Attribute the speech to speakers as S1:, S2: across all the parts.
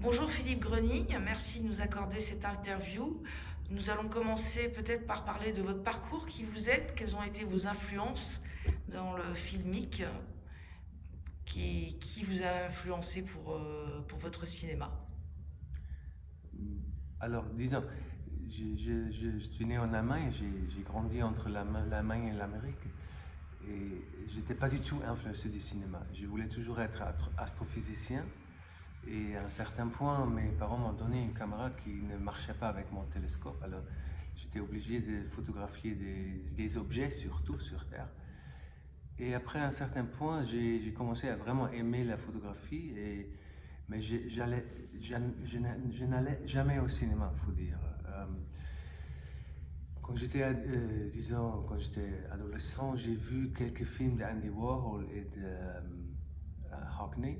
S1: Bonjour Philippe Grenigne, merci de nous accorder cette interview. Nous allons commencer peut-être par parler de votre parcours, qui vous êtes, quelles ont été vos influences dans le filmique, qui vous a influencé pour votre cinéma.
S2: Alors, disons, je suis né en Allemagne, j'ai grandi entre l'Allemagne et l'Amérique. Et j'étais pas du tout influencé du cinéma. Je voulais toujours être astrophysicien. Et à un certain point, mes parents m'ont donné une caméra qui ne marchait pas avec mon télescope. Alors, j'étais obligé de photographier des objets, surtout sur Terre. Et après un certain point, j'ai commencé à vraiment aimer la photographie. Mais je n'allais jamais au cinéma, faut dire. Quand j'étais adolescent, j'ai vu quelques films d'Andy Warhol et de Hockney.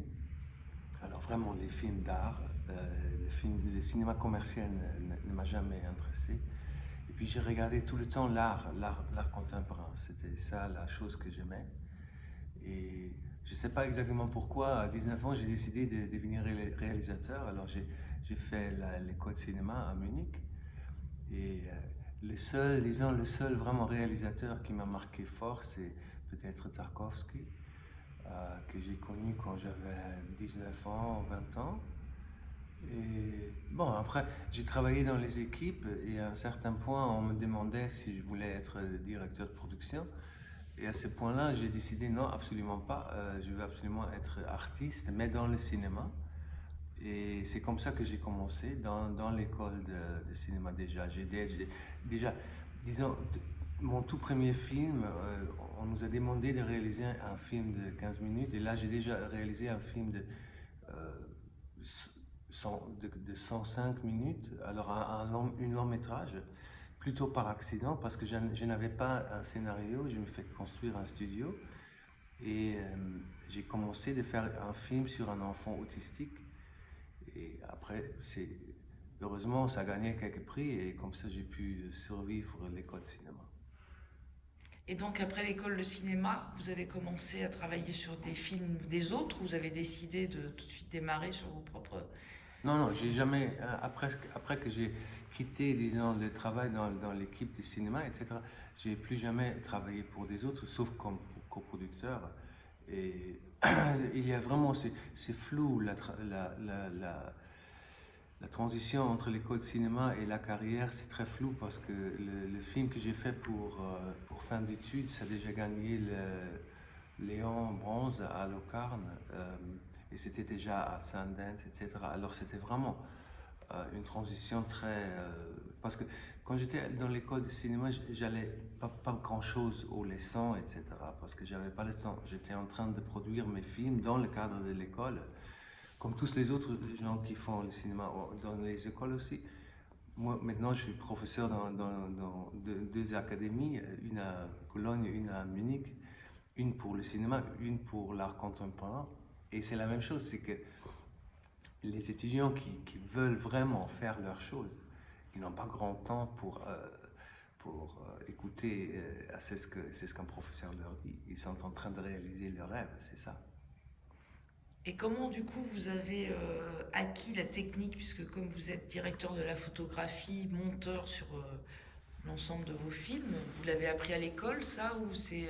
S2: Alors vraiment, les films d'art, le cinéma commercial ne m'a jamais intéressé. Et puis j'ai regardé tout le temps l'art contemporain. C'était ça la chose que j'aimais. Et je ne sais pas exactement pourquoi, à 19 ans, j'ai décidé de devenir réalisateur. Alors j'ai fait l'école de cinéma à Munich. Et le seul vraiment réalisateur qui m'a marqué fort, c'est peut-être Tarkovsky, que j'ai connu quand j'avais 19 ans, 20 ans. Et bon, après, j'ai travaillé dans les équipes et à un certain point, on me demandait si je voulais être directeur de production. Et à ce point-là, j'ai décidé non, absolument pas. Je veux absolument être artiste, mais dans le cinéma. Et c'est comme ça que j'ai commencé dans l'école de cinéma déjà. Déjà, disons, mon tout premier film, on nous a demandé de réaliser un film de 15 minutes. Et là, j'ai déjà réalisé un film euh, de 105 minutes. Alors, un long métrage, plutôt par accident, parce que je n'avais pas un scénario. Je me fais construire un studio. Et j'ai commencé de faire un film sur un enfant autistique. Et après, heureusement, ça a gagné quelques prix et comme ça, j'ai pu survivre à l'école de cinéma.
S1: Et donc après l'école de cinéma, vous avez commencé à travailler sur des films des autres, ou vous avez décidé de tout de suite démarrer sur vos propres...
S2: Non, non, j'ai jamais, après que j'ai quitté, disons, le travail dans l'équipe de cinéma, etc., j'ai plus jamais travaillé pour des autres, sauf comme coproducteur. Et il y a vraiment, c'est flou, la transition entre l'école de cinéma et la carrière, c'est très flou parce que le film que j'ai fait pour fin d'études, ça a déjà gagné le Léon Bronze à Locarno et c'était déjà à Sundance, etc. Alors c'était vraiment une transition très... parce que quand j'étais dans l'école de cinéma, j'allais pas grand-chose aux leçons, etc. Parce que j'avais pas le temps. J'étais en train de produire mes films dans le cadre de l'école comme tous les autres gens qui font le cinéma dans les écoles aussi. Moi, maintenant, je suis professeur dans deux académies, une à Cologne, une à Munich, une pour le cinéma, une pour l'art contemporain. Et c'est la même chose, c'est que les étudiants qui veulent vraiment faire leur chose, ils n'ont pas grand temps pour écouter c'est ce qu'un professeur leur dit. Ils sont en train de réaliser leur rêve, c'est ça.
S1: Et comment du coup vous avez acquis la technique, puisque comme vous êtes directeur de la photographie, monteur sur l'ensemble de vos films, vous l'avez appris à l'école, ça, ou c'est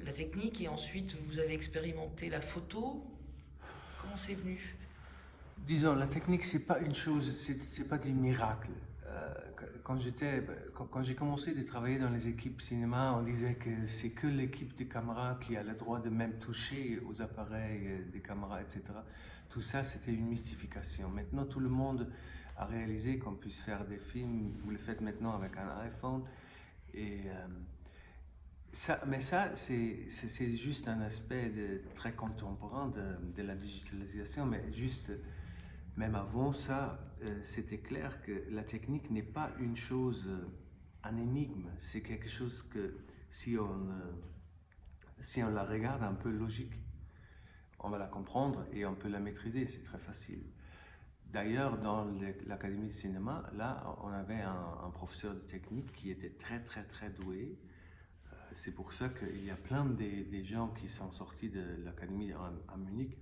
S1: la technique et ensuite vous avez expérimenté la photo? Comment c'est venu?
S2: Disons, la technique, c'est pas une chose, c'est pas des miracles. Quand j'ai commencé de travailler dans les équipes cinéma, on disait que c'est que l'équipe de caméra qui a le droit de même toucher aux appareils des caméras, etc. Tout ça, c'était une mystification. Maintenant, tout le monde a réalisé qu'on puisse faire des films. Vous le faites maintenant avec un iPhone. Et mais ça, c'est juste un aspect très contemporain de la digitalisation, mais juste même avant ça, c'était clair que la technique n'est pas une chose, un énigme. C'est quelque chose que si on la regarde un peu logique, on va la comprendre et on peut la maîtriser. C'est très facile. D'ailleurs, dans l'Académie de cinéma, là, on avait un professeur de technique qui était très, très, très doué. C'est pour ça qu'il y a plein des gens qui sont sortis de l'Académie à Munich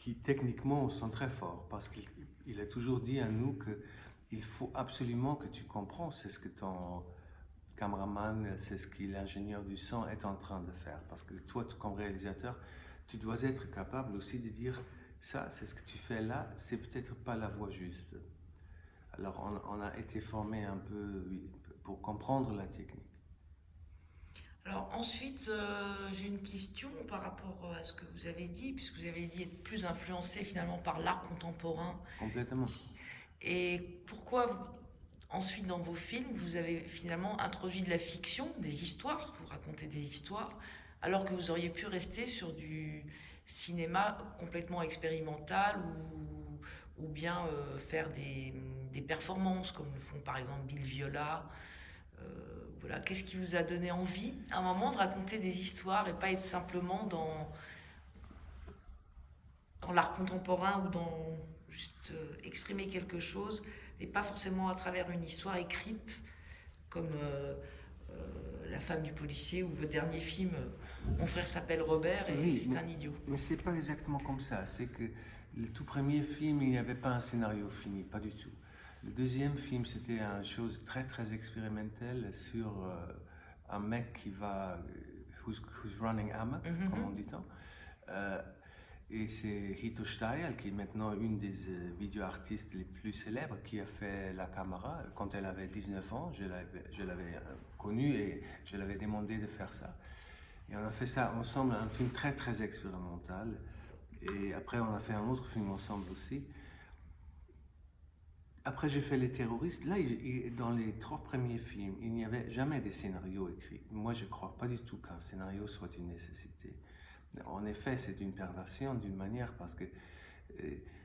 S2: qui techniquement sont très forts, parce qu'il a toujours dit à nous qu'il faut absolument que tu comprends, c'est ce que ton caméraman, c'est ce que l'ingénieur du son est en train de faire. Parce que toi, comme réalisateur, tu dois être capable aussi de dire, ça, c'est ce que tu fais là, c'est peut-être pas la voie juste. Alors on a été formé un peu pour comprendre la technique.
S1: Alors ensuite, j'ai une question par rapport à ce que vous avez dit, puisque vous avez dit être plus influencé finalement par l'art contemporain.
S2: Complètement.
S1: Et pourquoi ensuite dans vos films, vous avez finalement introduit de la fiction, des histoires, vous racontez des histoires, alors que vous auriez pu rester sur du cinéma complètement expérimental ou bien faire des performances comme le font par exemple Bill Viola. Voilà, qu'est-ce qui vous a donné envie à un moment de raconter des histoires et pas être simplement dans l'art contemporain ou dans juste exprimer quelque chose et pas forcément à travers une histoire écrite comme La femme du policier ou votre dernier film Mon frère s'appelle Robert et
S2: Oui,
S1: c'est un idiot.
S2: mais c'est pas exactement comme ça. C'est que le tout premier film, il n'y avait pas un scénario fini, pas du tout. Le deuxième film, c'était une chose très très expérimentale sur un mec qui va, who's running amok, comme on dit tant. Et c'est Hito Steyerl, qui est maintenant une des vidéo-artistes les plus célèbres, qui a fait La Camera. Quand elle avait 19 ans, je l'avais connue et je l'avais demandé de faire ça. Et on a fait ça ensemble, un film très très expérimental. Et après, on a fait un autre film ensemble aussi. Après, j'ai fait Les Terroristes. Là, dans les 3 premiers films, il n'y avait jamais des scénarios écrits. Moi, je ne crois pas du tout qu'un scénario soit une nécessité. En effet, c'est une perversion d'une manière parce que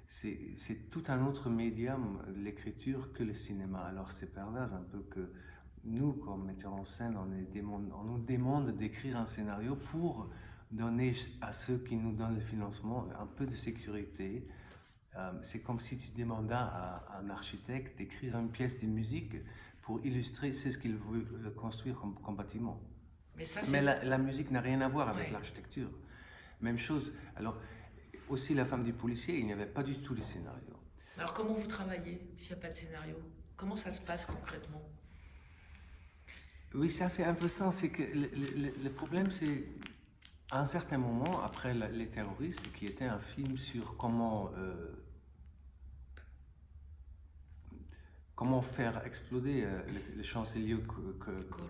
S2: c'est tout un autre médium, l'écriture, que le cinéma. Alors, c'est pervers un peu que nous, comme metteurs en scène, on nous demande d'écrire un scénario pour donner à ceux qui nous donnent le financement un peu de sécurité. C'est comme si tu demandais à un architecte d'écrire une pièce de musique pour illustrer ce qu'il veut construire comme bâtiment. Mais la musique n'a rien à voir avec l'architecture. Même chose. Alors, aussi La femme du policier, il n'y avait pas du tout de scénario.
S1: Alors comment vous travaillez s'il n'y a pas de scénario? Comment ça se passe concrètement?
S2: Oui, c'est assez intéressant. C'est que le problème, c'est à un certain moment, après Les Terroristes, qui était un film sur comment faire exploder le chancelier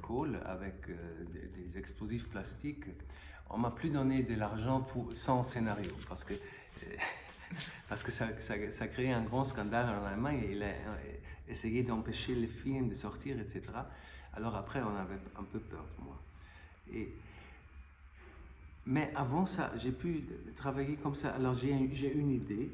S2: Kohl avec des explosifs plastiques. On m'a plus donné de l'argent sans scénario parce que ça créait un grand scandale en Allemagne et il a essayé d'empêcher le film de sortir, etc. Alors après, on avait un peu peur de moi. Mais avant ça, j'ai pu travailler comme ça. Alors j'ai une idée.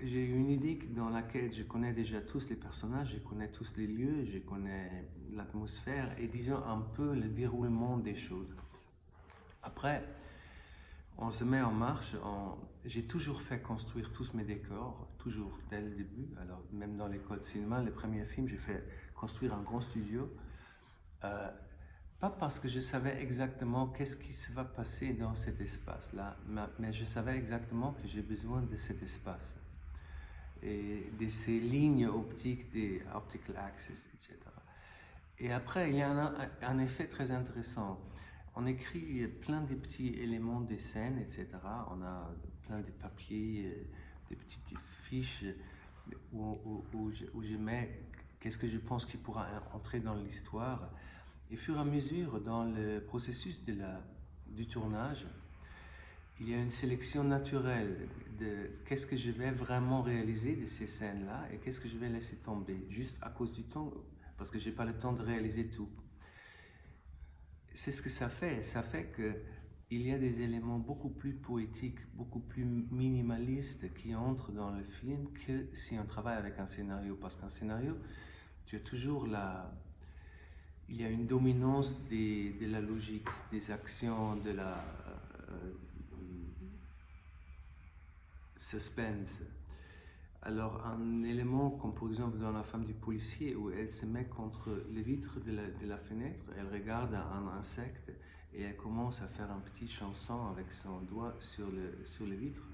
S2: J'ai une idée dans laquelle je connais déjà tous les personnages, je connais tous les lieux, je connais l'atmosphère et disons un peu le déroulement des choses. Après, on se met en marche. J'ai toujours fait construire tous mes décors, toujours dès le début. Alors même dans l'école de cinéma, les premiers films, j'ai fait construire un grand studio. Pas parce que je savais exactement qu'est-ce qui se va passer dans cet espace-là, mais je savais exactement que j'ai besoin de cet espace et de ces lignes optiques, des optical axes, etc. Et après, il y a un effet très intéressant. On écrit plein de petits éléments des scènes, etc. On a plein de papiers, des petites fiches où je mets qu'est-ce que je pense qui pourra entrer dans l'histoire. Et au fur et à mesure, dans le processus du tournage, il y a une sélection naturelle de qu'est-ce que je vais vraiment réaliser de ces scènes-là et qu'est-ce que je vais laisser tomber, juste à cause du temps, parce que je n'ai pas le temps de réaliser tout. C'est ce que ça fait. Ça fait qu'il y a des éléments beaucoup plus poétiques, beaucoup plus minimalistes qui entrent dans le film que si on travaille avec un scénario. Parce qu'un scénario, tu as toujours il y a une dominance de la logique, des actions, de la suspense. Alors un élément comme par exemple dans La femme du policier où elle se met contre les vitres de la fenêtre, elle regarde un insecte et elle commence à faire une petite chanson avec son doigt sur les vitres.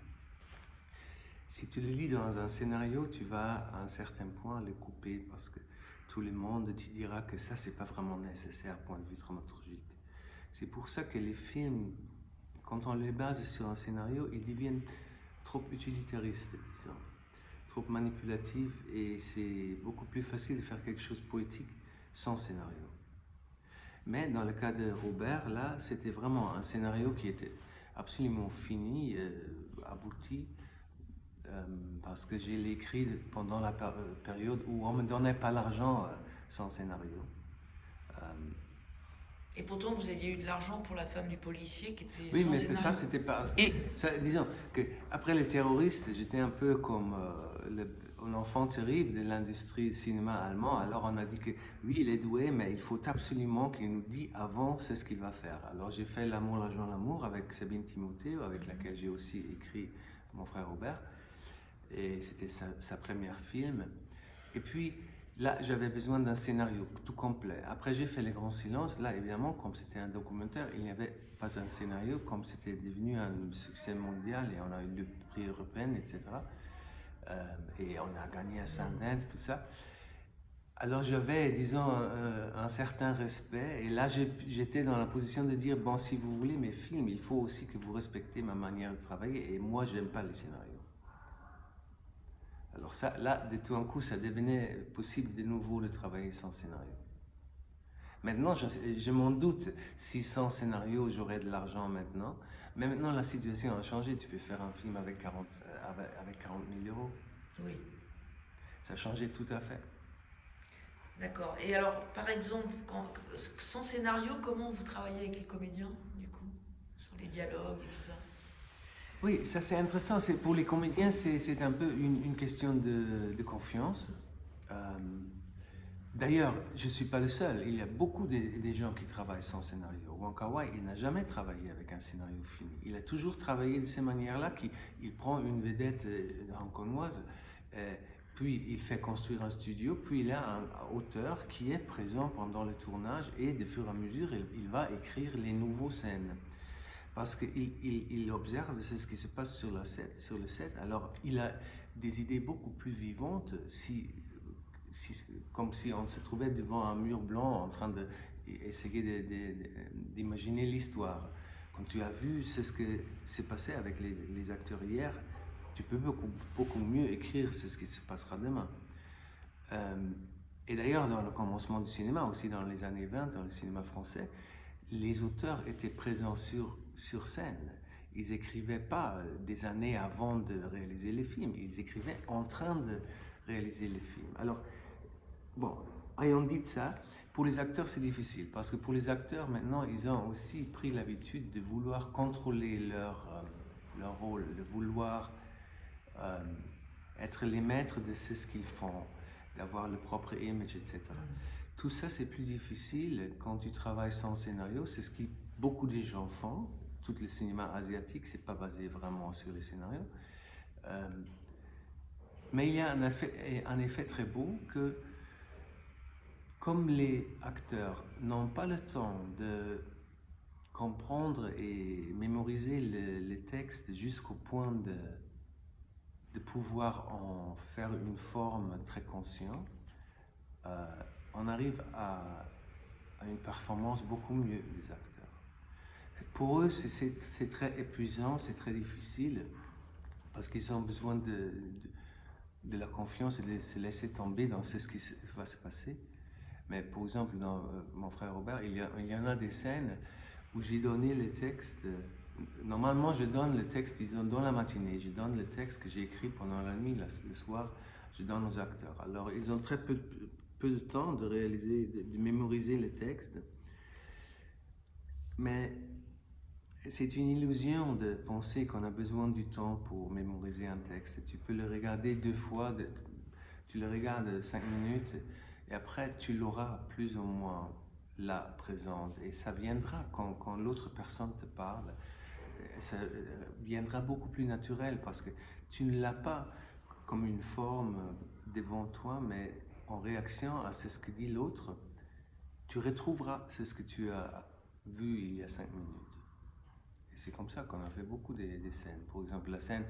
S2: Si tu le lis dans un scénario, tu vas à un certain point le couper parce que tout le monde te dira que ça, c'est pas vraiment nécessaire point de vue dramaturgique. C'est pour ça que les films, quand on les base sur un scénario, ils deviennent trop utilitaristes, disons, trop manipulatifs, et c'est beaucoup plus facile de faire quelque chose de poétique sans scénario. Mais dans le cas de Robert, là, c'était vraiment un scénario qui était absolument fini, abouti, parce que j'ai écrit pendant la période où on ne me donnait pas l'argent sans scénario.
S1: Et pourtant, vous aviez eu de l'argent pour La femme du policier qui était
S2: Oui,
S1: sans
S2: mais
S1: scénario.
S2: ça, c'était pas...
S1: Et
S2: disons qu'après les terroristes, j'étais un peu comme l'enfant terrible de l'industrie cinéma allemand. Alors on a dit que oui, il est doué, mais il faut absolument qu'il nous dise avant ce qu'il va faire. Alors j'ai fait L'amour, l'argent, l'amour avec Sabine Timothée, avec laquelle j'ai aussi écrit Mon frère Robert. Et c'était sa première film. Et puis là, j'avais besoin d'un scénario tout complet. Après, j'ai fait Les Grands Silences. Là, évidemment, comme c'était un documentaire, il n'y avait pas un scénario. Comme c'était devenu un succès mondial et on a eu le prix européen, etc. Et on a gagné à Sundance, tout ça. Alors j'avais, disons, un certain respect. Et là, j'étais dans la position de dire, bon, si vous voulez mes films, il faut aussi que vous respectez ma manière de travailler. Et moi, j'aime pas les scénarios. Alors ça, là, de tout un coup, ça devenait possible de nouveau de travailler sans scénario. Maintenant, je m'en doute si sans scénario, j'aurais de l'argent maintenant. Mais maintenant, la situation a changé. Tu peux faire un film avec 40 000 euros.
S1: oui,
S2: Ça a changé tout à fait.
S1: d'accord. Et alors, par exemple, sans scénario, comment vous travaillez avec les comédiens, du coup, sur les dialogues et tout ça?
S2: Oui, ça c'est intéressant. Pour les comédiens, c'est un peu une question de confiance. D'ailleurs, je ne suis pas le seul. Il y a beaucoup de gens qui travaillent sans scénario. Wong Kar-wai, il n'a jamais travaillé avec un scénario fini. Il a toujours travaillé de ces manières-là. Il prend une vedette hongkonnoise, puis il fait construire un studio, puis il a un auteur qui est présent pendant le tournage et de fur et à mesure, il va écrire les nouveaux scènes. Parce qu'il observe ce qui se passe sur le set. Alors, il a des idées beaucoup plus vivantes comme si on se trouvait devant un mur blanc en train d'essayer d'imaginer l'histoire. Quand tu as vu ce que s'est passé avec les acteurs hier, tu peux beaucoup mieux écrire ce qui se passera demain. Et d'ailleurs, dans le commencement du cinéma, aussi dans les années 20, dans le cinéma français, les auteurs étaient présents sur scène. Ils n'écrivaient pas des années avant de réaliser les films, ils écrivaient en train de réaliser les films. Alors, bon, ayant dit ça, pour les acteurs c'est difficile, parce que pour les acteurs maintenant, ils ont aussi pris l'habitude de vouloir contrôler leur rôle, de vouloir être les maîtres de ce qu'ils font, d'avoir le propre image, etc. Tout ça, c'est plus difficile quand tu travailles sans scénario. C'est ce que beaucoup de gens font. Tout le cinéma asiatique, c'est pas basé vraiment sur les scénarios. Mais il y a un effet très beau que, comme les acteurs n'ont pas le temps de comprendre et mémoriser les textes jusqu'au point de pouvoir en faire une forme très consciente, on arrive à une performance beaucoup mieux des acteurs. Pour eux, c'est très épuisant, c'est très difficile, parce qu'ils ont besoin de la confiance et de se laisser tomber dans ce qui va se passer. Mais par exemple, dans Mon frère Robert, il y en a des scènes où j'ai donné le texte. Normalement, je donne le texte, disons, dans la matinée. Je donne le texte que j'ai écrit pendant la nuit, le soir, je donne aux acteurs. Alors, ils ont très peu de temps de réaliser, de mémoriser le texte. Mais c'est une illusion de penser qu'on a besoin du temps pour mémoriser un texte. Tu peux le regarder 2 fois, tu le regardes 5 minutes, et après tu l'auras plus ou moins là, présente. Et ça viendra quand l'autre personne te parle. Ça viendra beaucoup plus naturel, parce que tu ne l'as pas comme une forme devant toi, mais en réaction à ce que dit l'autre, tu retrouveras ce que tu as vu il y a 5 minutes. Et c'est comme ça qu'on a fait beaucoup des scènes. Par exemple, la scène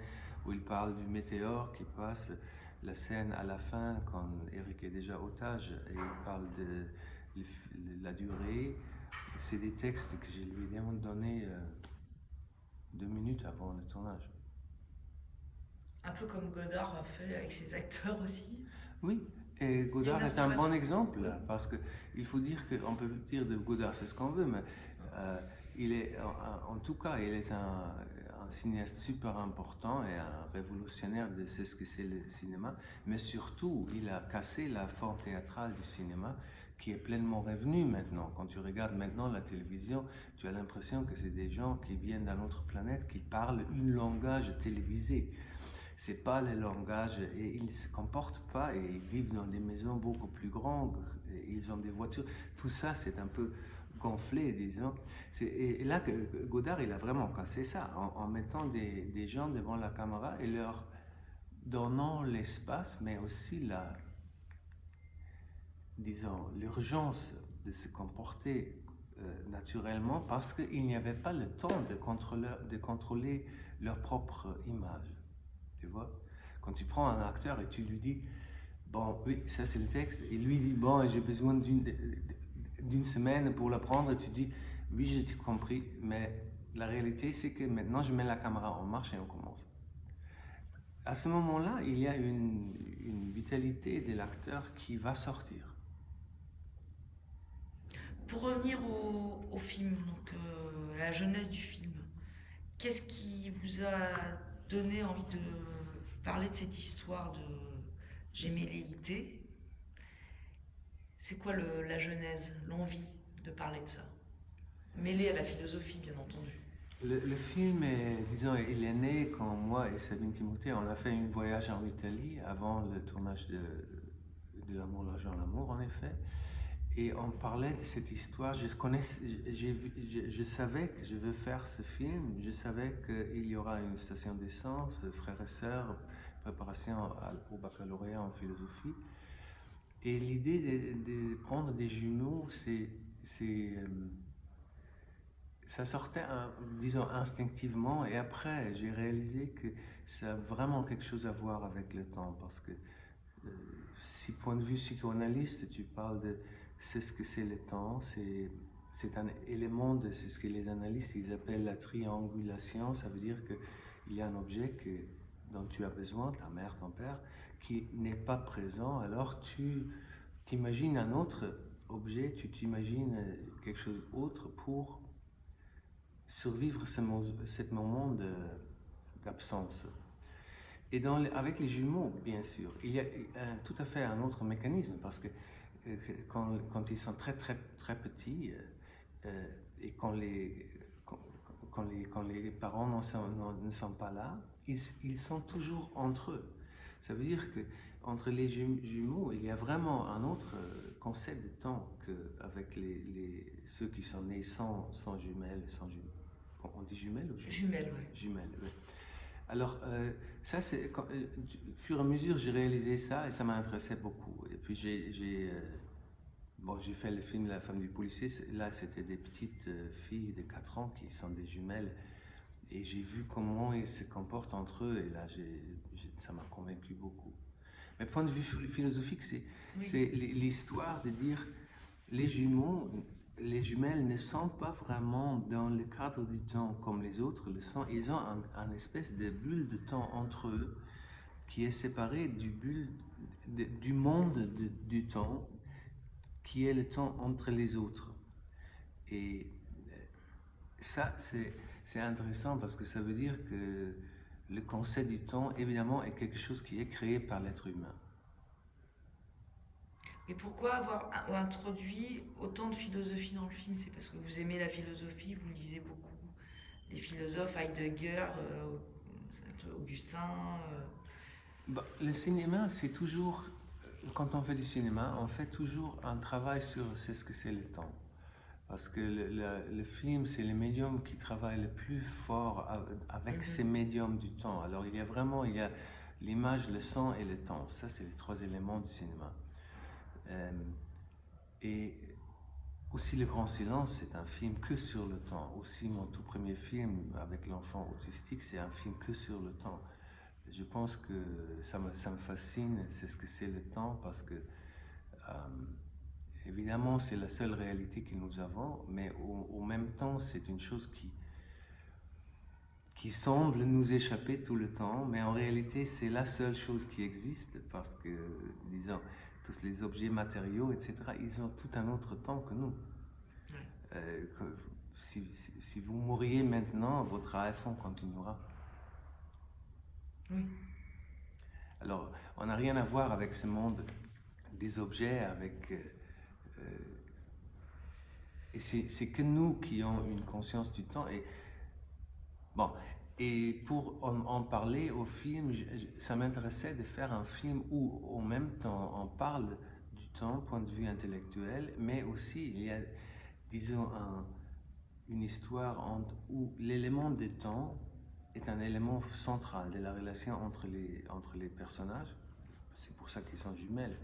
S2: où il parle du météore qui passe, la scène à la fin quand Eric est déjà otage et il parle de la durée. C'est des textes que je lui ai donné 2 minutes avant le tournage.
S1: Un peu comme Godard a fait avec ses acteurs aussi.
S2: Oui, et Godard est un bon exemple, parce qu'il faut dire qu'on peut dire de Godard, c'est ce qu'on veut, mais il est, en tout cas, il est un cinéaste super important et un révolutionnaire de ce que c'est le cinéma, mais surtout, il a cassé la forme théâtrale du cinéma qui est pleinement revenue maintenant. Quand tu regardes maintenant la télévision, tu as l'impression que c'est des gens qui viennent d'une autre planète, qui parlent un langage télévisé. C'est pas le langage, et ils ne se comportent pas, et ils vivent dans des maisons beaucoup plus grandes, et ils ont des voitures. Tout ça, c'est un peu gonflé, disons. Et là, Godard, il a vraiment cassé ça, en mettant des gens devant la caméra et leur donnant l'espace, mais aussi disons, l'urgence de se comporter naturellement, parce qu'il n'y avait pas le temps de contrôler leur propre image. Tu vois, quand tu prends un acteur et tu lui dis, bon, oui, ça c'est le texte, et lui dit, bon, j'ai besoin d'une semaine pour l'apprendre, et tu dis, oui, j'ai tout compris, mais la réalité c'est que maintenant je mets la caméra en marche et on commence. À ce moment-là, il y a une vitalité de l'acteur qui va sortir.
S1: Pour revenir au film, donc la jeunesse du film, qu'est-ce qui vous a donné envie de parler de cette histoire de gémelléité? C'est quoi la genèse, l'envie de parler de ça? Mêlé à la philosophie, bien entendu.
S2: Le film, disons, il est né quand moi et Sabine Timothée, on a fait un voyage en Italie avant le tournage de L'amour, l'argent, l'amour, en effet. Et on parlait de cette histoire. Je savais que je veux faire ce film. Je savais qu'il y aura une station d'essence, frères et sœurs, préparation au baccalauréat en philosophie. Et l'idée de prendre des jumeaux, ça sortait, disons, instinctivement. Et après, j'ai réalisé que ça a vraiment quelque chose à voir avec le temps. Parce que, si point de vue psychanalyste, tu parles de c'est ce que c'est le temps, c'est un élément de c'est ce que les analystes ils appellent la triangulation. Ça veut dire qu'il y a un objet dont tu as besoin, ta mère, ton père, qui n'est pas présent. Alors tu t'imagines un autre objet, tu t'imagines quelque chose d'autre pour survivre ce moment d'absence. Et avec les jumeaux, bien sûr, il y a tout à fait un autre mécanisme, parce que quand ils sont très très très petits et quand les parents ne sont pas là, ils sont toujours entre eux. Ça veut dire que entre les jumeaux, il y a vraiment un autre concept de temps qu'avec ceux qui sont nés sans jumelles, sans jumeaux. On dit jumelles ou jumelles?
S1: Jumelles, oui.
S2: Jumelles, oui. Alors, ça, au fur et à mesure, j'ai réalisé ça et ça m'intéressait beaucoup. Et puis, j'ai fait le film La femme du policier. Là, c'était des petites filles de 4 ans qui sont des jumelles. Et j'ai vu comment ils se comportent entre eux. Et là, ça m'a convaincu beaucoup. Mais point de vue philosophique, c'est l'histoire de dire les jumelles ne sont pas vraiment dans le cadre du temps comme les autres le sont. Ils ont une espèce de bulle de temps entre eux qui est séparée du monde du temps qui est le temps entre les autres. Et ça, c'est intéressant parce que ça veut dire que le concept du temps, évidemment, est quelque chose qui est créé par l'être humain.
S1: Et pourquoi avoir introduit autant de philosophie dans le film? C'est parce que vous aimez la philosophie, vous lisez beaucoup les philosophes, Heidegger, Augustin.
S2: Le cinéma, c'est toujours, quand on fait du cinéma, on fait toujours un travail sur ce que c'est le temps. Parce que le film, c'est le médium qui travaille le plus fort avec ces médiums du temps. Alors il y a l'image, le son et le temps. Ça, c'est les 3 éléments du cinéma. Et aussi Le Grand Silence, c'est un film que sur le temps. Aussi mon tout premier film avec l'enfant autistique, c'est un film que sur le temps. je pense que ça me fascine, c'est ce que c'est le temps, parce que évidemment c'est la seule réalité que nous avons, mais au même temps c'est une chose qui semble nous échapper tout le temps, mais en réalité c'est la seule chose qui existe, parce que, disons, tous les objets matériaux, etc., ils ont tout un autre temps que nous.
S1: Ouais.
S2: Si vous mouriez maintenant, votre iPhone continuera.
S1: Oui.
S2: Alors, on n'a rien à voir avec ce monde des objets, et c'est que nous qui avons une conscience du temps. Et bon, et pour en parler au film, ça m'intéressait de faire un film où, en même temps, on parle du temps, point de vue intellectuel, mais aussi il y a, disons, une histoire où l'élément du temps est un élément central de la relation entre les personnages. C'est pour ça qu'ils sont jumelles.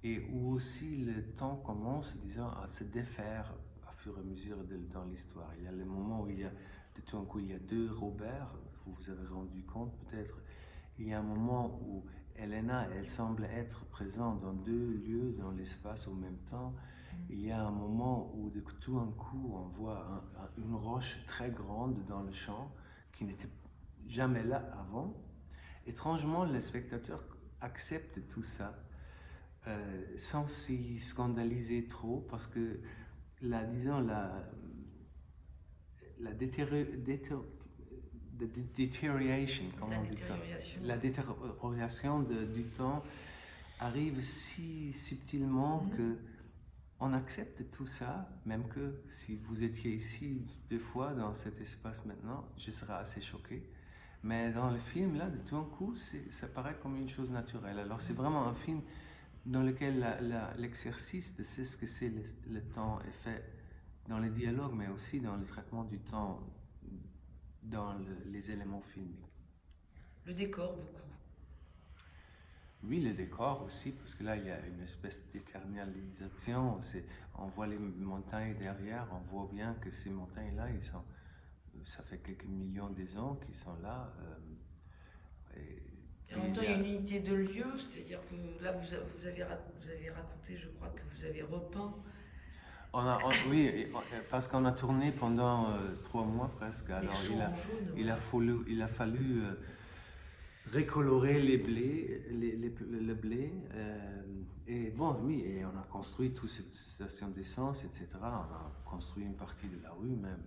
S2: Et où aussi le temps commence, disons, à se défaire à fur et à mesure dans l'histoire. Il y a le moment où il y a, de tout un coup, il y a deux Robert, vous vous avez rendu compte peut-être. Il y a un moment où Elena, elle semble être présente dans deux lieux dans l'espace au même temps. Il y a un moment où de tout un coup, on voit une roche très grande dans le champ qui n'était jamais là avant. Étrangement, le spectateur accepte tout ça sans s'y scandaliser trop, parce que disons, la deterioration, comment on dit ça? La détérioration du temps arrive si subtilement que on accepte tout ça, même que si vous étiez ici 2 fois dans cet espace maintenant, je serais assez choqué. Mais dans le film, là, de tout un coup, ça paraît comme une chose naturelle. Alors c'est vraiment un film dans lequel l'exercice de ce que c'est le temps est fait dans les dialogues, mais aussi dans le traitement du temps, dans les éléments filmiques.
S1: Le décor, beaucoup.
S2: Oui, le décor aussi, parce que là, il y a une espèce d'éternalisation. On voit les montagnes derrière, on voit bien que ces montagnes-là, ça fait quelques millions d'années qu'ils sont là.
S1: Et en même temps, il y a une unité de lieu, c'est-à-dire que là, vous avez raconté, je crois, que vous avez repeint.
S2: Oui, parce qu'on a tourné pendant 3 mois presque. Alors il a fallu récolorer le blé. Et bon, oui, et on a construit toute cette station d'essence, etc. On a construit une partie de la rue même.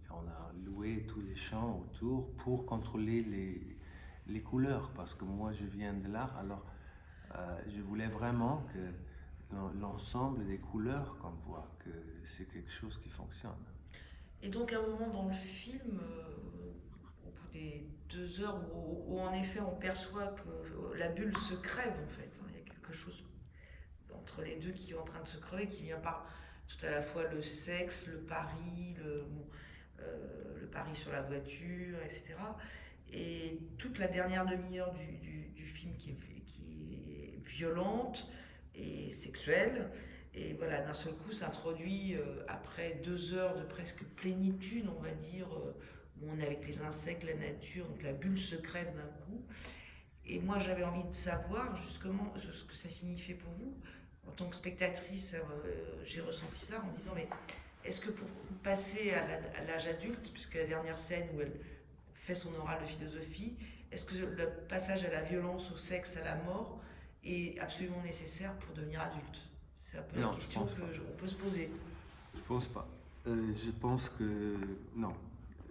S2: On a loué tous les champs autour pour contrôler les couleurs, parce que moi je viens de l'art, alors je voulais vraiment que l'ensemble des couleurs qu'on voit, que c'est quelque chose qui fonctionne.
S1: Et donc à un moment dans le film, au bout des 2 heures, où en effet on perçoit que la bulle se crève en fait, il y a quelque chose entre les deux qui est en train de se crever, qui vient par tout à la fois le sexe, le pari, le pari sur la voiture, etc. Et toute la dernière demi-heure du film qui est violente et sexuelle. Et voilà, d'un seul coup s'introduit, après 2 heures de presque plénitude, on va dire, où on est avec les insectes, la nature, donc la bulle se crève d'un coup. Et moi j'avais envie de savoir justement ce que ça signifiait pour vous. En tant que spectatrice, j'ai ressenti ça en disant, mais est-ce que pour passer à l'âge adulte, puisque la dernière scène où elle fait son oral de philosophie, est-ce que le passage à la violence, au sexe, à la mort est absolument nécessaire pour devenir adulte? C'est un peu la question qu'on peut se poser.
S2: Je pense pas. Je pense que non.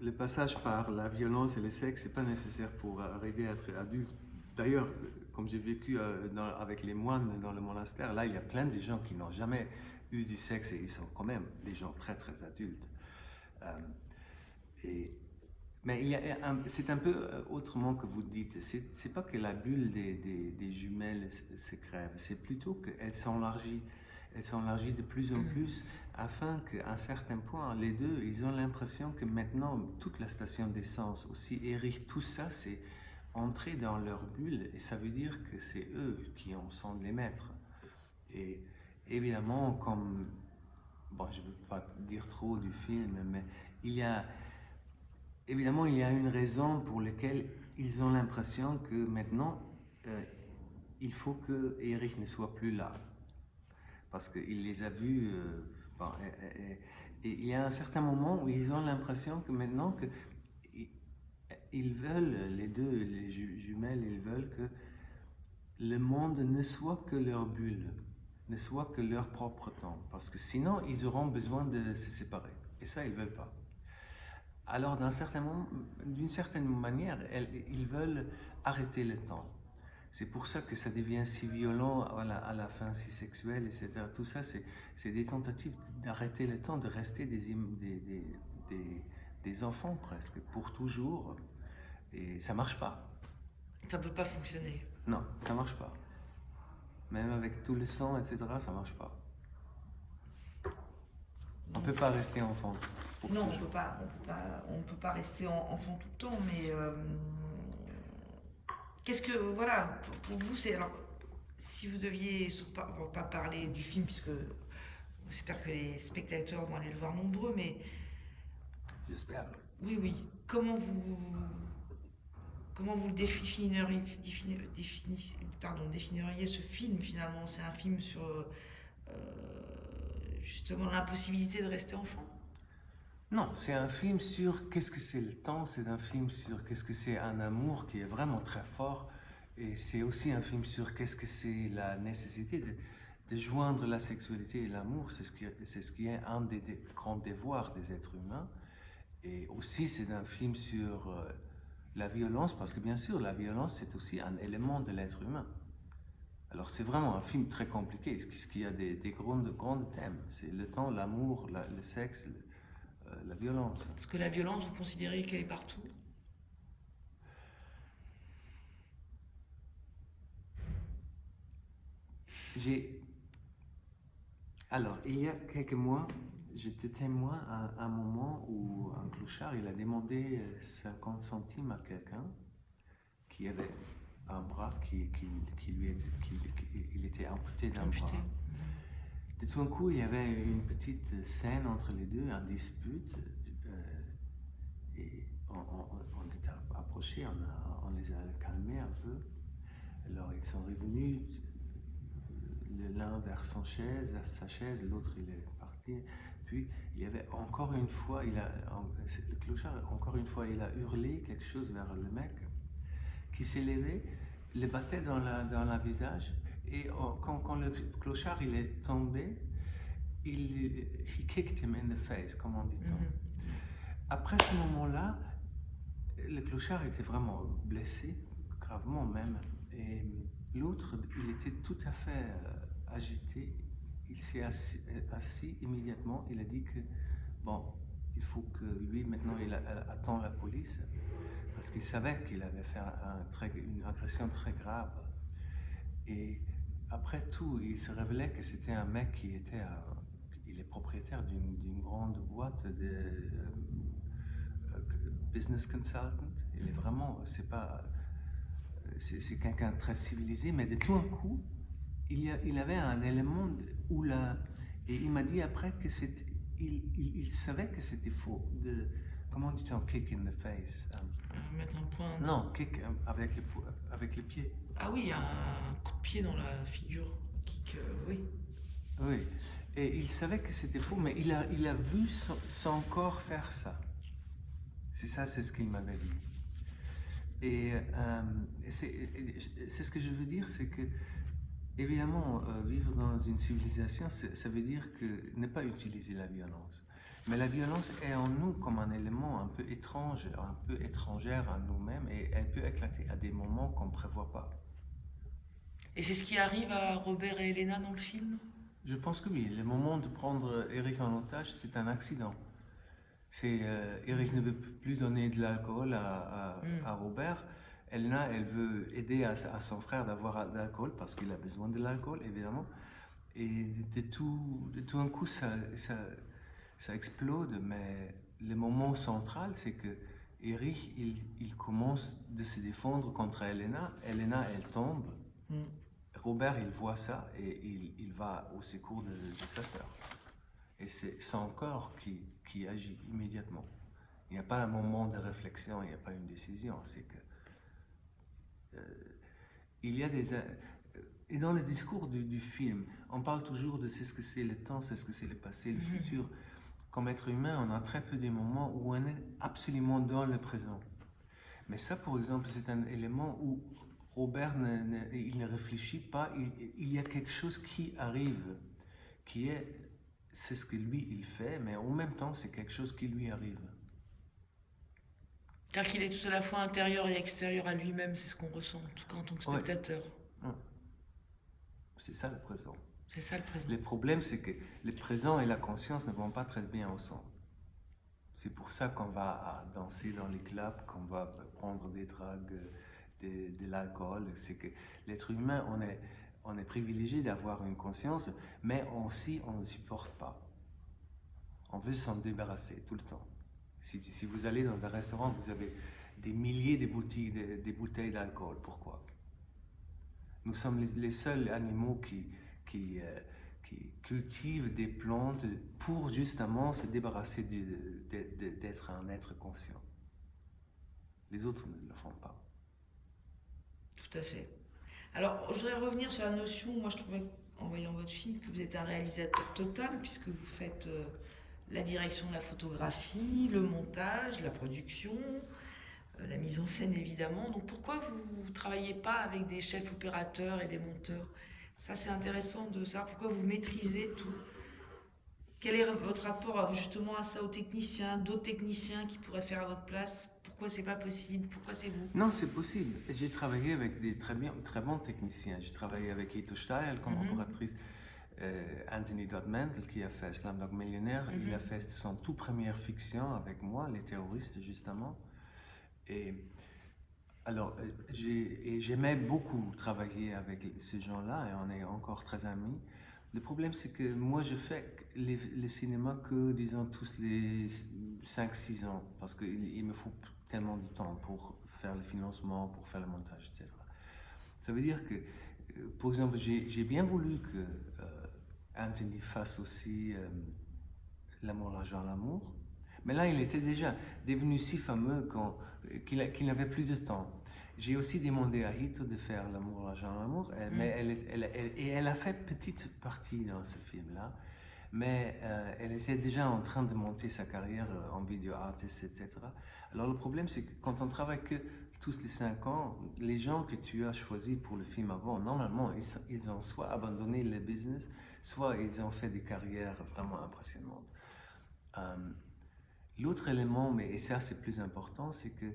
S2: Le passage par la violence et le sexe, c'est pas nécessaire pour arriver à être adulte. D'ailleurs, comme j'ai vécu avec les moines dans le monastère, là, il y a plein de gens qui n'ont jamais eu du sexe et ils sont quand même des gens très très adultes. Mais c'est un peu autrement que vous dites. C'est pas que la bulle des jumelles se crève, c'est plutôt qu'elle s'élargit. Elle s'élargit de plus en plus, afin qu'à un certain point, les deux, ils ont l'impression que maintenant, toute la station d'essence aussi, Eric, tout ça, c'est entrer dans leur bulle, et ça veut dire que c'est eux qui en sont les maîtres. Et évidemment, comme, bon, je ne veux pas dire trop du film, mais évidemment, il y a une raison pour laquelle ils ont l'impression que maintenant, il faut que Eric ne soit plus là. Parce qu'il les a vus. Bon, et il y a un certain moment où ils ont l'impression que maintenant que ils veulent, les deux, les jumelles, ils veulent que le monde ne soit que leur bulle, ne soit que leur propre temps. Parce que sinon, ils auront besoin de se séparer. Et ça, ils ne veulent pas. Alors, d'une certaine manière, ils veulent arrêter le temps. C'est pour ça que ça devient si violent à la fin, si sexuel, etc. Tout ça, c'est des tentatives d'arrêter le temps, de rester des enfants presque, pour toujours. Et ça marche pas.
S1: Ça peut pas fonctionner.
S2: Non, ça marche pas. Même avec tout le sang, etc., ça marche pas. On peut pas rester enfant.
S1: Non, on peut pas rester enfant tout le temps, mais qu'est-ce que, voilà, pour vous, c'est, alors, si vous deviez, on va pas parler du film, puisque j'espère que les spectateurs vont aller le voir nombreux, mais...
S2: J'espère.
S1: Oui, comment vous définiriez ce film, finalement? C'est un film sur, justement, l'impossibilité de rester enfant?
S2: Non, c'est un film sur qu'est-ce que c'est le temps, c'est un film sur qu'est-ce que c'est un amour qui est vraiment très fort, et c'est aussi un film sur qu'est-ce que c'est la nécessité de joindre la sexualité et l'amour, c'est ce qui est un des grands devoirs des êtres humains, et aussi c'est un film sur la violence, parce que bien sûr la violence c'est aussi un élément de l'être humain. Alors c'est vraiment un film très compliqué, parce qu'il y a des grands thèmes, c'est le temps, l'amour, le sexe, la violence.
S1: Parce que la violence, vous considérez qu'elle est partout?
S2: Alors, il y a quelques mois, j'étais témoin à un moment où un clochard, il a demandé 50 centimes à quelqu'un qui avait un bras il était amputé d'un bras. Et tout d'un coup, il y avait une petite scène entre les deux, un dispute, et on est approché, on les a calmés un peu. Alors ils sont revenus, l'un vers sa chaise, l'autre il est parti. Puis il y avait encore une fois, le clochard, encore une fois, il a hurlé quelque chose vers le mec qui s'est levé, le battait dans la visage. Et quand le clochard il est tombé, he kicked him in the face, comme on dit-on. Après ce moment-là, le clochard était vraiment blessé, gravement même. Et l'autre, il était tout à fait agité. Il s'est assis immédiatement. Il a dit que, bon, il faut que lui, maintenant, il attend la police. Parce qu'il savait qu'il avait fait une agression très grave. Et après tout, il se révélait que c'était un mec qui était il est propriétaire d'une grande boîte de business consultant. Il est vraiment, c'est quelqu'un de très civilisé, mais de tout un coup, il avait un élément où et il m'a dit après que il savait que c'était faux. Comment dit-on, kick in the face?
S1: Mettre un point.
S2: Non, kick avec les pieds.
S1: Ah oui, un coup de pied dans la figure. Kick, oui.
S2: Oui, et il savait que c'était faux, mais il a vu son corps faire ça. C'est ce qu'il m'avait dit. Et c'est ce que je veux dire, c'est que, évidemment, vivre dans une civilisation, ça veut dire que ne pas utiliser la violence. Mais la violence est en nous comme un élément un peu étrange, un peu étrangère à nous-mêmes, et elle peut éclater à des moments qu'on ne prévoit pas.
S1: Et c'est ce qui arrive à Robert et Elena dans le film?
S2: Je pense que oui. Le moment de prendre Eric en otage, c'est un accident. Eric ne veut plus donner de l'alcool à Robert. Elena, elle veut aider à son frère d'avoir de l'alcool parce qu'il a besoin de l'alcool, évidemment. Et de tout un coup, ça explode. Mais le moment central, c'est que Eric, il commence de se défendre contre Elena. Elena, elle tombe. Robert, il voit ça et il va au secours de sa sœur. Et c'est son corps qui agit immédiatement. Il n'y a pas un moment de réflexion, il n'y a pas une décision. C'est que il y a des... Et dans le discours du film, on parle toujours de c'est ce que c'est le temps, c'est ce que c'est le passé, le futur. Comme être humain, on a très peu de moments où on est absolument dans le présent. Mais ça, par exemple, c'est un élément où Robert il ne réfléchit pas, il y a quelque chose qui arrive, qui est, c'est ce que lui, il fait, mais en même temps, c'est quelque chose qui lui arrive.
S1: C'est-à-dire qu'il est tout à la fois intérieur et extérieur à lui-même, c'est ce qu'on ressent, en tout cas en tant que
S2: Ouais.
S1: spectateur.
S2: Ouais. C'est ça le présent.
S1: C'est ça le présent.
S2: Le problème, c'est que le présent et la conscience ne vont pas très bien ensemble. C'est pour ça qu'on va danser dans les clubs, qu'on va prendre des drogues, de l'alcool. C'est que l'être humain, on est privilégié d'avoir une conscience, mais aussi on ne supporte pas. On veut s'en débarrasser tout le temps. Si vous allez dans un restaurant, vous avez des milliers de bouteilles d'alcool. Pourquoi? Nous sommes les seuls animaux qui cultivent des plantes pour justement se débarrasser d'être un être conscient. Les autres ne le font pas.
S1: Tout à fait. Alors, je voudrais revenir sur la notion, moi je trouvais, en voyant votre film, que vous êtes un réalisateur total, puisque vous faites la direction de la photographie, le montage, la production, la mise en scène évidemment. Donc pourquoi vous ne travaillez pas avec des chefs opérateurs et des monteurs? Ça c'est intéressant de savoir pourquoi vous maîtrisez tout. Quel est votre rapport justement à ça aux techniciens, d'autres techniciens qui pourraient faire à votre place? Pourquoi c'est pas possible? Pourquoi c'est vous?
S2: Non, c'est possible. J'ai travaillé avec des très bons techniciens. J'ai travaillé avec Ito Steil comme opératrice. Anthony Dodd Mandel qui a fait Slumdog Millionnaire, il a fait son tout première fiction avec moi, Les Terroristes justement. Et alors, j'aimais beaucoup travailler avec ces gens-là et on est encore très amis. Le problème, c'est que moi, je fais le cinéma que, disons, tous les 5-6 ans, parce qu'il me faut tellement de temps pour faire le financement, pour faire le montage, etc. Ça veut dire que, par exemple, j'ai bien voulu que Anthony fasse aussi L'amour, l'argent, l'amour. Mais là, il était déjà devenu si fameux qu'il n'avait plus de temps. J'ai aussi demandé à Hito de faire L'amour, l'argent, l'amour, mais elle a fait petite partie dans ce film-là. Mais elle était déjà en train de monter sa carrière en vidéo artiste, etc. Alors le problème, c'est que quand on travaille que tous les 5 ans, les gens que tu as choisis pour le film avant, normalement, ils ont soit abandonné le business, soit ils ont fait des carrières vraiment impressionnantes. L'autre élément, et ça c'est plus important, c'est que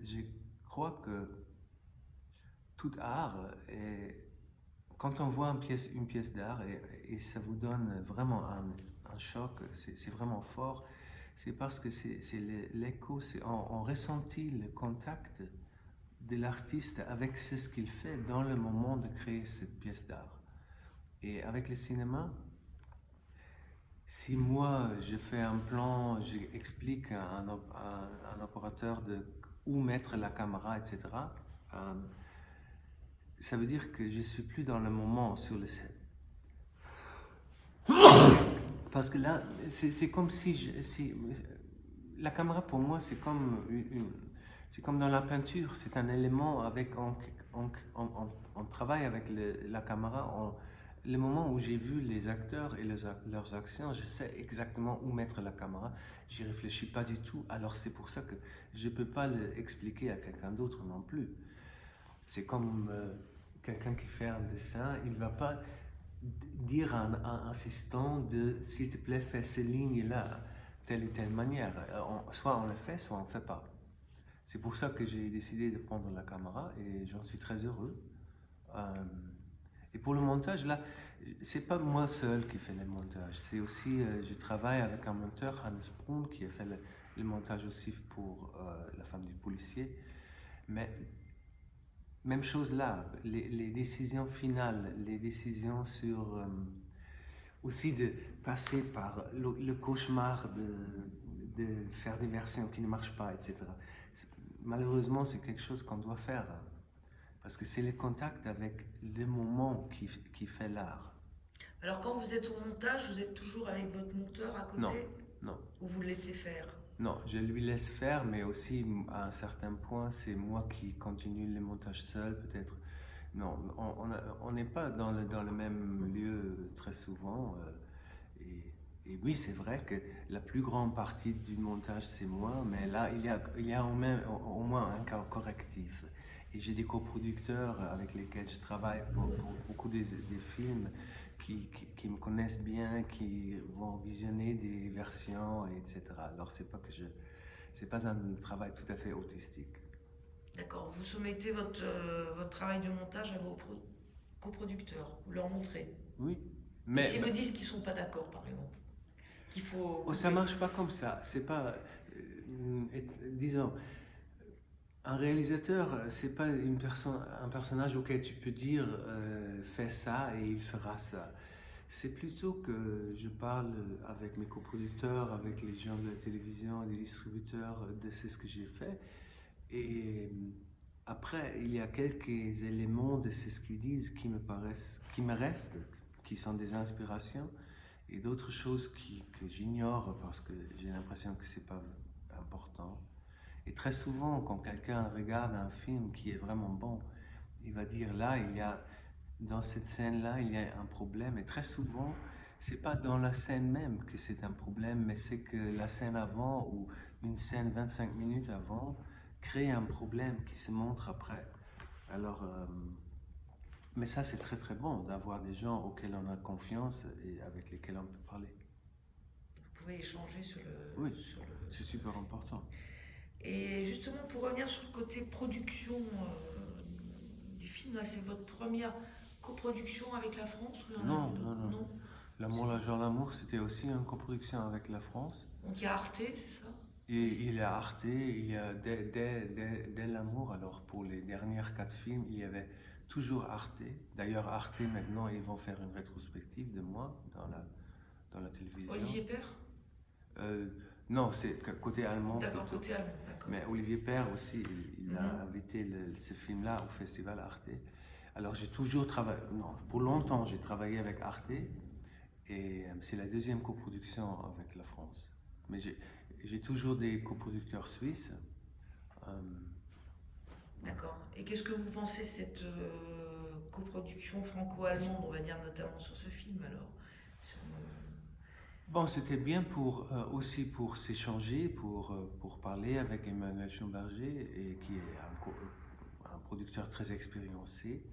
S2: je crois que tout art, quand on voit une pièce d'art et ça vous donne vraiment un choc, c'est vraiment fort, c'est parce que c'est l'écho, on ressentit le contact de l'artiste avec ce qu'il fait dans le moment de créer cette pièce d'art. Et avec le cinéma, si moi je fais un plan, j'explique à un opérateur où mettre la caméra, etc., ça veut dire que je ne suis plus dans le moment sur le set. Parce que là, c'est comme si la caméra pour moi, c'est comme dans la peinture, c'est un élément avec on travaille avec la caméra. Le moment où j'ai vu les acteurs et leurs actions, je sais exactement où mettre la caméra. J'y réfléchis pas du tout. Alors c'est pour ça que je peux pas l'expliquer à quelqu'un d'autre non plus. C'est comme quelqu'un qui fait un dessin, il va pas dire à un assistant s'il te plaît, fais ces lignes-là, telle et telle manière. Soit on le fait, soit on ne fait pas. C'est pour ça que j'ai décidé de prendre la caméra et j'en suis très heureux. Et pour le montage, là, c'est pas moi seul qui fais le montage. C'est aussi, je travaille avec un monteur, Hannes Brun, qui a fait le montage aussi pour La femme du policier. Mais même chose là, les décisions finales, les décisions sur aussi de passer par le cauchemar de faire des versions qui ne marchent pas, etc. Malheureusement, c'est quelque chose qu'on doit faire. Parce que c'est le contact avec le moment qui fait l'art.
S1: Alors quand vous êtes au montage, vous êtes toujours avec votre monteur à côté?
S2: Non.
S1: Ou vous le laissez faire?
S2: Non, je lui laisse faire, mais aussi à un certain point, c'est moi qui continue le montage seul, peut-être. Non, on n'est pas dans le même lieu très souvent. Et oui, c'est vrai que la plus grande partie du montage, c'est moi, mais là, il y a au moins un correctif. Et j'ai des coproducteurs avec lesquels je travaille pour beaucoup des films qui me connaissent bien, qui vont visionner des versions, etc. Alors, c'est pas un travail tout à fait autistique.
S1: D'accord. Vous soumettez votre travail de montage à vos coproducteurs. Vous leur montrez.
S2: Oui,
S1: Et s'ils
S2: mais
S1: vous disent qu'ils ne sont pas d'accord, par exemple, qu'il faut
S2: oh, ça
S1: couper.
S2: marche pas comme ça. C'est pas, disons, un réalisateur, c'est pas un personnage auquel tu peux dire fais ça et il fera ça. C'est plutôt que je parle avec mes coproducteurs, avec les gens de la télévision, des distributeurs, de ce que j'ai fait. Et après, il y a quelques éléments de ce qu'ils disent qui me restent, qui sont des inspirations, et d'autres choses que j'ignore parce que j'ai l'impression que c'est pas important. Et très souvent, quand quelqu'un regarde un film qui est vraiment bon, il va dire là, dans cette scène-là, il y a un problème. Et très souvent, c'est pas dans la scène même que c'est un problème, mais c'est que la scène avant ou une scène 25 minutes avant crée un problème qui se montre après. Alors, mais ça, c'est très très bon d'avoir des gens auxquels on a confiance et avec lesquels on peut parler.
S1: Vous pouvez échanger sur
S2: Oui,
S1: le, sur le...
S2: c'est super important.
S1: Et justement, pour revenir sur le côté production du film, là, c'est votre première coproduction avec la France ou il y en a
S2: Non,
S1: eu
S2: non,
S1: d'autres?
S2: non.
S1: Non.
S2: L'amour, l'argent, l'amour, c'était aussi une coproduction avec la France.
S1: Donc il y a Arte, c'est ça?
S2: Et il y a Arte, il y a dès l'amour, alors pour les dernières 4 films, il y avait toujours Arte. D'ailleurs, Arte, maintenant, ils vont faire une rétrospective de moi dans la télévision.
S1: Olivier Père?
S2: Euh, non, c'est côté allemand
S1: D'accord,
S2: plutôt.
S1: côté allemand, d'accord.
S2: Mais Olivier Père aussi, il a
S1: Mhm.
S2: invité ce film-là au festival Arte. Alors j'ai toujours travaillé, non, pour longtemps j'ai travaillé avec Arte et c'est la deuxième coproduction avec la France. Mais j'ai toujours des coproducteurs suisses. Euh,
S1: D'accord. Et qu'est-ce que vous pensez de cette coproduction franco-allemande, on va dire notamment sur ce film alors? Sur,
S2: Bon, c'était bien aussi pour s'échanger, pour parler avec Emmanuel Schumberger, et qui est un producteur très expérimenté.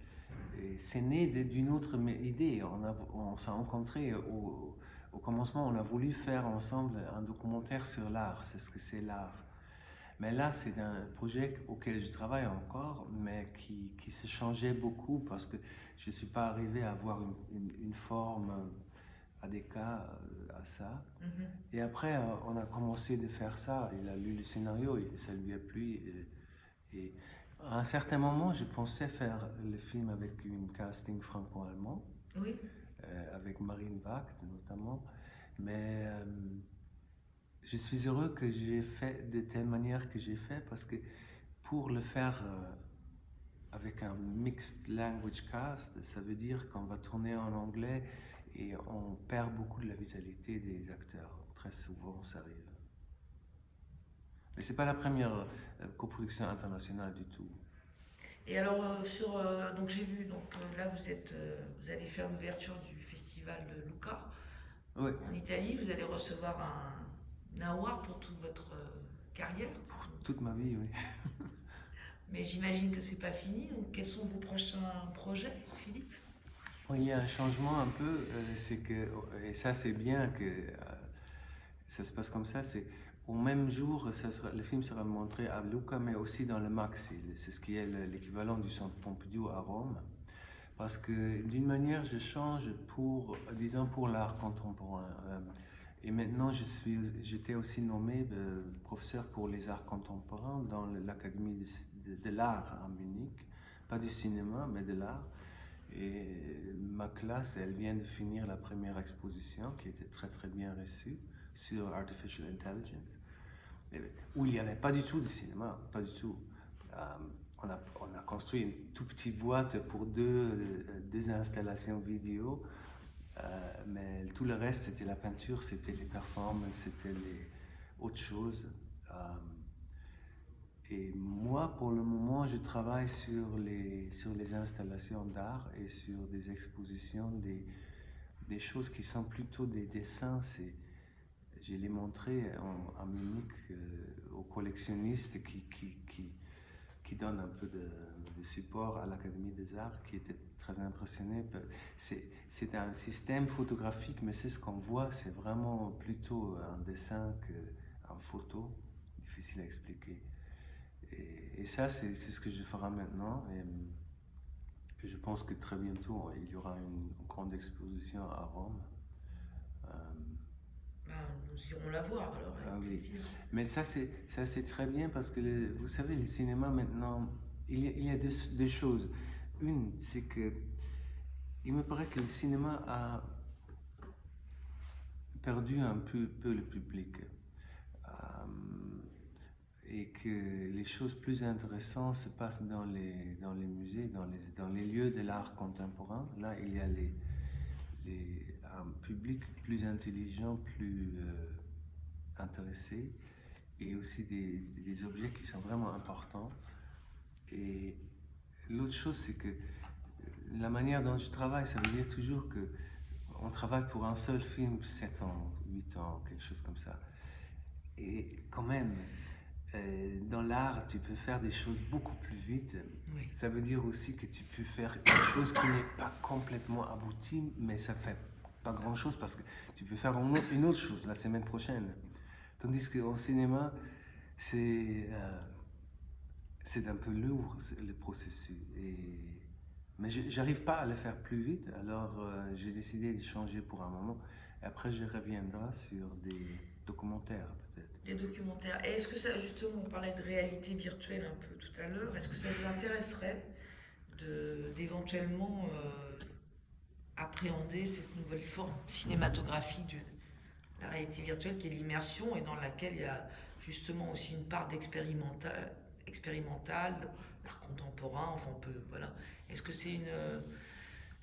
S2: Et c'est né d'une autre idée. On s'est rencontrés au commencement, on a voulu faire ensemble un documentaire sur l'art, c'est ce que c'est l'art. Mais là, c'est un projet auquel je travaille encore, mais qui se changeait beaucoup parce que je ne suis pas arrivé à avoir une forme ADK à ça.
S1: mhm.
S2: Et après, on a commencé de faire ça. Il a lu le scénario et ça lui a plu. Et à un certain moment, je pensais faire le film avec une casting franco-allemand,
S1: Oui.
S2: avec Marine Wacht notamment. Mais je suis heureux que j'ai fait de telle manière que j'ai fait parce que pour le faire avec un mixed language cast, ça veut dire qu'on va tourner en anglais et on perd beaucoup de la vitalité des acteurs. Très souvent, ça arrive. Mais c'est pas la première coproduction internationale du tout.
S1: Et alors donc j'ai vu là vous allez faire l'ouverture du festival de Lucca
S2: Oui,
S1: en Italie. Vous allez recevoir un award pour toute votre carrière.
S2: pour toute ma vie, oui.
S1: Mais j'imagine que c'est pas fini. Donc quels sont vos prochains projets, Philippe?
S2: Bon, il y a un changement un peu, c'est que, et ça c'est bien que ça se passe comme ça, c'est au même jour, le film sera montré à Lucca, mais aussi dans le Maxi, c'est ce qui est l'équivalent du Centre Pompidou à Rome. Parce que d'une manière, je change disons, pour l'art contemporain. Et maintenant, j'étais aussi nommé professeur pour les arts contemporains dans l'Académie de l'art à Munich. Pas du cinéma, mais de l'art. Et ma classe, elle vient de finir la première exposition qui était très très bien reçue sur Artificial Intelligence, où il n'y avait pas du tout de cinéma, pas du tout. On a construit une toute petite boîte pour deux installations vidéo, mais tout le reste, c'était la peinture, c'était les performances, c'était autre chose. Et moi, pour le moment, je travaille sur les installations d'art et sur des expositions, des choses qui sont plutôt des dessins. Je les montrais à Munich aux collectionnistes qui donnent un peu de support à l'Académie des Arts, qui étaient très impressionnés. C'est un système photographique, mais c'est ce qu'on voit, c'est vraiment plutôt un dessin qu'une photo, difficile à expliquer. Et ça, c'est ce que je ferai maintenant. Et je pense que très bientôt, il y aura une grande exposition à Rome.
S1: Nous irons la voir alors.
S2: Oui. Mais ça, c'est très bien parce que, vous savez, le cinéma maintenant, il y a deux choses. Une, c'est que il me paraît que le cinéma a perdu un peu le public. Et que les choses plus intéressantes se passent dans les musées, dans les lieux de l'art contemporain. Là, il y a un public plus intelligent, plus intéressé, et aussi des objets qui sont vraiment importants. Et l'autre chose, c'est que la manière dont je travaille, ça veut dire toujours que on travaille pour un seul film, 7 ans, 8 ans, quelque chose comme ça. Et quand même, dans l'art, tu peux faire des choses beaucoup plus vite.
S1: Oui.
S2: Ça veut dire aussi que tu peux faire quelque chose qui n'est pas complètement abouti, mais ça fait pas grand-chose parce que tu peux faire une autre chose la semaine prochaine. Tandis qu'au cinéma, c'est un peu lourd le processus. Mais j'arrive pas à le faire plus vite, alors j'ai décidé de changer pour un moment. Et après, je reviendrai sur des documentaires, peut-être.
S1: Des documentaires. Et est-ce que ça, justement, on parlait de réalité virtuelle un peu tout à l'heure, est-ce que ça vous intéresserait d'éventuellement appréhender cette nouvelle forme cinématographique de la réalité virtuelle qui est l'immersion et dans laquelle il y a justement aussi une part d'expérimental, l'art contemporain, enfin on peut, voilà. Est-ce que c'est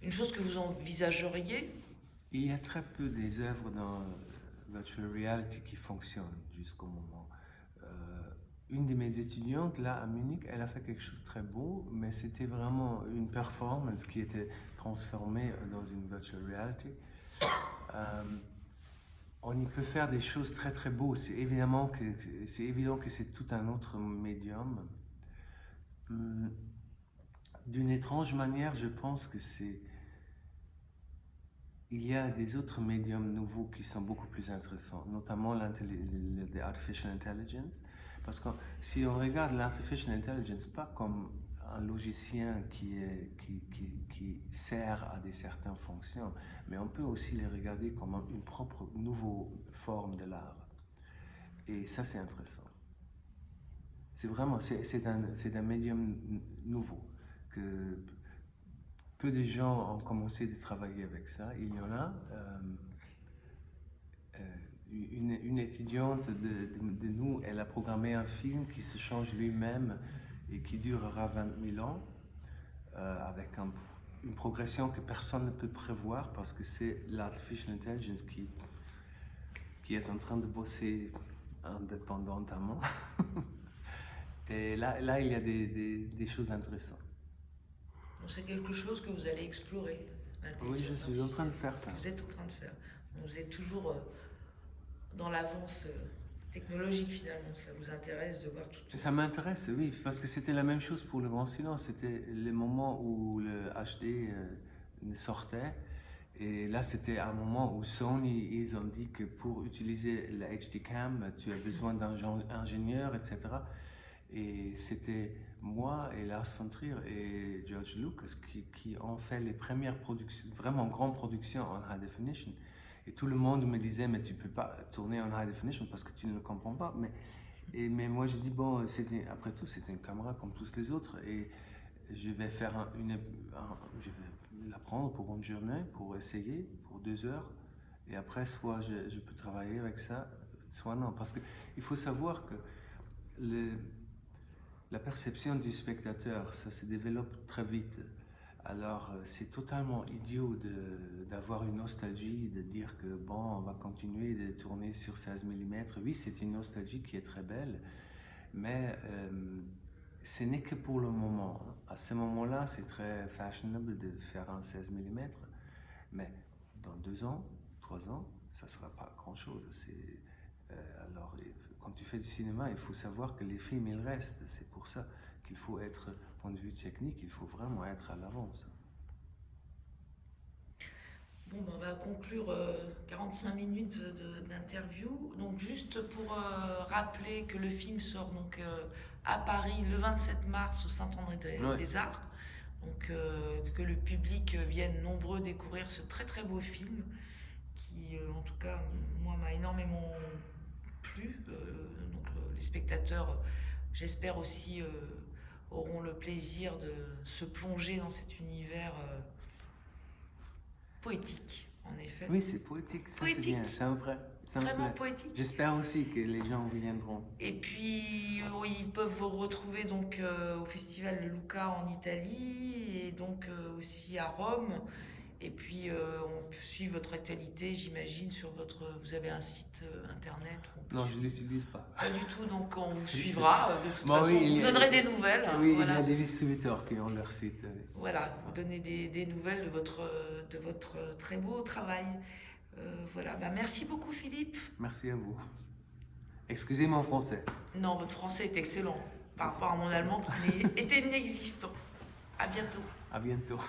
S1: une chose que vous envisageriez?
S2: Il y a très peu des œuvres dans virtual reality qui fonctionnent jusqu'au moment. Une de mes étudiantes, là, à Munich, elle a fait quelque chose de très beau, mais c'était vraiment une performance qui était transformée dans une virtual reality. On y peut faire des choses très très beaux. C'est évident que c'est tout un autre médium. D'une étrange manière, je pense que il y a des autres médiums nouveaux qui sont beaucoup plus intéressants, notamment l'artificial intelligence. Parce que si on regarde l'artificial intelligence pas comme un logicien qui sert à certaines fonctions, mais on peut aussi les regarder comme une propre nouvelle forme de l'art. Et ça, c'est intéressant. C'est vraiment, c'est un médium nouveau que peu de gens ont commencé de travailler avec ça. Il y en a. Une étudiante de nous, elle a programmé un film qui se change lui-même et qui durera 20 000 ans, avec une progression que personne ne peut prévoir parce que c'est l'artificial intelligence qui est en train de bosser indépendamment. Et là, il y a des choses intéressantes.
S1: Donc c'est quelque chose que vous allez explorer.
S2: Oui, je suis en train de faire ça.
S1: Vous êtes en train de faire. Vous êtes toujours dans l'avance technologique finalement. Ça vous intéresse de voir tout ça?
S2: Ça m'intéresse, oui, parce que c'était la même chose pour le grand silence. C'était les moments où le HD sortait. Et là, c'était un moment où Sony, ils ont dit que pour utiliser la HD Cam, tu as besoin d'un ingénieur, etc. Et c'était moi et Lars von Trier et George Lucas qui ont fait les premières productions, vraiment grandes productions en high definition. Et tout le monde me disait, mais tu ne peux pas tourner en high definition parce que tu ne le comprends pas. Mais moi, je dis, bon, après tout, c'était une caméra comme tous les autres. Et je vais faire je vais la prendre pour une journée, pour essayer, pour 2 heures. Et après, soit je peux travailler avec ça, soit non. Parce qu'il faut savoir que la perception du spectateur, ça se développe très vite. Alors, c'est totalement idiot d'avoir une nostalgie, de dire que bon, on va continuer de tourner sur 16 mm. Oui, c'est une nostalgie qui est très belle, mais ce n'est que pour le moment. À ce moment-là, c'est très fashionable de faire un 16 mm, mais dans 2 ans, 3 ans, ça ne sera pas grand-chose. Alors, quand tu fais du cinéma, il faut savoir que les films, ils restent. C'est pour ça qu'il faut être, point de vue technique, il faut vraiment être à l'avance.
S1: Bon, ben, on va conclure 45 minutes d'interview. Donc, juste pour rappeler que le film sort donc, à Paris le 27 mars au Saint-André des Arts. Donc, que le public vienne nombreux découvrir ce très très beau film qui, en tout cas, moi, m'a énormément plu. Donc, les spectateurs, j'espère aussi, auront le plaisir de se plonger dans cet univers poétique, en effet.
S2: Oui, c'est poétique, ça c'est bien, ça me plaît.
S1: Vraiment poétique.
S2: J'espère aussi que les gens viendront.
S1: Et puis, ils peuvent vous retrouver donc au Festival de Lucca en Italie et donc aussi à Rome. Et puis, on peut suivre votre actualité, j'imagine, sur votre... Vous avez un site internet où on peut
S2: Non, je
S1: suivre.
S2: ne l'utilise pas.
S1: Pas du tout, donc on vous suivra. De toute
S2: Bon,
S1: façon,
S2: oui,
S1: vous donnerez des nouvelles.
S2: Oui,
S1: voilà.
S2: il y a des distributeurs qui ont leur site.
S1: Voilà, vous donnez des nouvelles de votre très beau travail. Voilà, bah, merci beaucoup Philippe.
S2: Merci à vous. Excusez mon français.
S1: Non, votre français est excellent par rapport à mon allemand qui était inexistant. À bientôt.
S2: À bientôt.